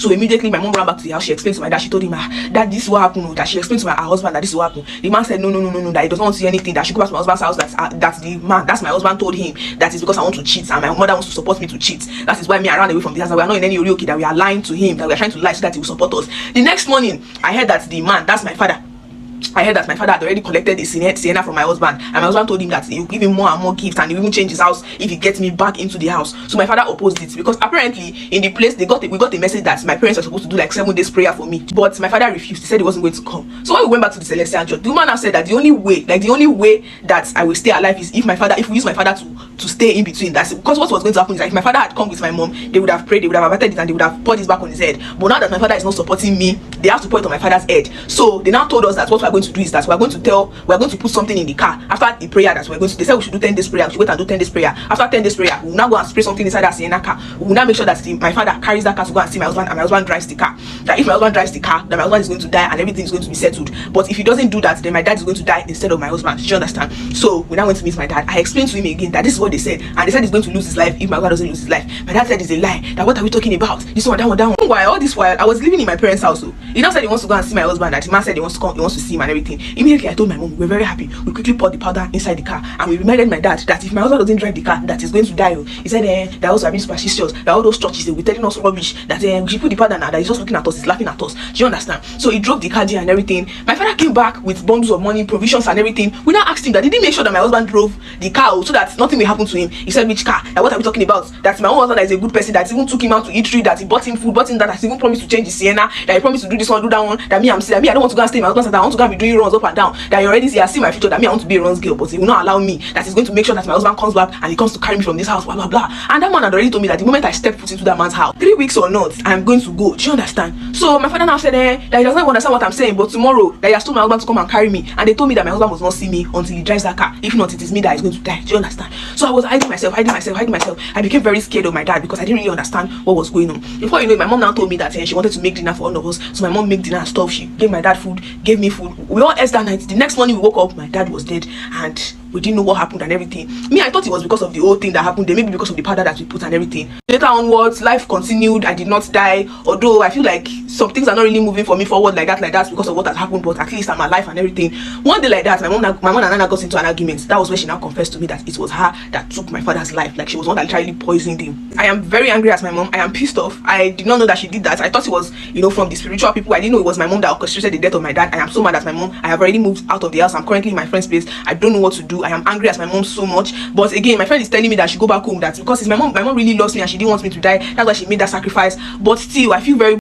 So immediately my mom ran back to the house. She explained to my dad. She told him that this is what happened. That she explained to her husband that this is what happened. The man said no, that he doesn't want to see anything. That she go back to my husband's house. That's my husband told him that is because I want to cheat and my mother wants to support me to cheat. That is why me I ran away from the house. That we are not in any orioki. That we are lying to him. That we are trying to lie so that he will support us. The next morning, I heard that the man, that's my father. I heard that my father had already collected the sienna from my husband, and my husband told him that he will give him more and more gifts and he will even change his house if he gets me back into the house. So my father opposed it because apparently in the place we got a message that my parents are supposed to do like 7 days prayer for me, but my father refused. He said he wasn't going to come. So when we went back to the Celestial Church, the woman now said that the only way that I will stay alive is if we use my father to stay in between. That's because what was going to happen is that if my father had come with my mom, they would have prayed, they would have averted it, and they would have poured this back on his head. But now that my father is not supporting me, they have to pour it on my father's head. So they now told us that what we are going to do is that we are going to put something in the car after the prayer that they said we should do 10 days prayer. We should wait and do 10 days prayer. After 10 days prayer, we will now go and spray something inside that Sienna car. We will now make sure that my father carries that car to go and see my husband, and my husband drives the car. That if my husband drives the car, then my husband is going to die and everything is going to be settled. But if he doesn't do that, then my dad is going to die instead of my husband. Do you understand? So we now went to meet my dad. I explained to him again that this is what they said, and they said he's going to lose his life if my husband doesn't lose his life. My dad said it's a lie. That what are we talking about? This one, that one, that one. All this while I was living in my parents' house. So he now said he wants to go and see my husband. That the man said he wants to come, he wants to see him and everything. Immediately I told my mom, we're very happy. We quickly poured the powder inside the car, and we reminded my dad that if my husband doesn't drive the car, that he's going to die. He said that also have been superstitious, that all those churches they were telling us rubbish, that we should put the powder now, that he's just looking at us, he's laughing at us. Do you understand? So he drove the car there and everything. My father came back with bundles of money, provisions and everything. We now asked him that did he make sure that my husband drove the car so that nothing will happen to him. He said, which car? That what are we talking about? That my own husband is a good person, that even took him out to eat, that he bought him food, bought him that he even promised to change the Sienna, that he promised to do this one, do that one, that me I don't want to go and stay in my husband's house, I want to go and be doing runs up and down, that he already see my future, that me I want to be a runs girl, but he will not allow me, that he's going to make sure that my husband comes back and he comes to carry me from this house, blah blah blah. And that man had already told me that the moment I step foot into that man's house, 3 weeks or not, I'm going to go. Do you understand? So my father now said that he doesn't even understand what I'm saying, but tomorrow that he has told my husband to come and carry me, and they told me that my husband must not see me until he drives that car. If not, it is me that is going to die. Do you understand? So I was hiding myself. I became very scared of my dad because I didn't really understand what was going on. Before you know it, my mom now told me that she wanted to make dinner for all of us. So my mom made dinner and stuff. She gave my dad food, gave me food. We all ate that night. The next morning we woke up, my dad was dead, and we didn't know what happened and everything. Me, I thought it was because of the whole thing that happened. They maybe because of the powder that we put and everything. Later onwards, life continued. I did not die, although I feel like some things are not really moving for me forward like that because of what has happened. But at least I'm alive and everything. One day like that, my mom and Nana got into an argument. That was where she now confessed to me that it was her that took my father's life. Like she was one that literally poisoned him. I am very angry at my mom. I am pissed off. I did not know that she did that. I thought it was, from the spiritual people. I didn't know it was my mom that orchestrated the death of my dad. I am so mad at my mom. I have already moved out of the house. I'm currently in my friend's place. I don't know what to do. I am angry at my mom so much. But again, my friend is telling me that she go back home, that because it's my mom really loves me and she didn't want me to die. That's why she made that sacrifice. But still, I feel very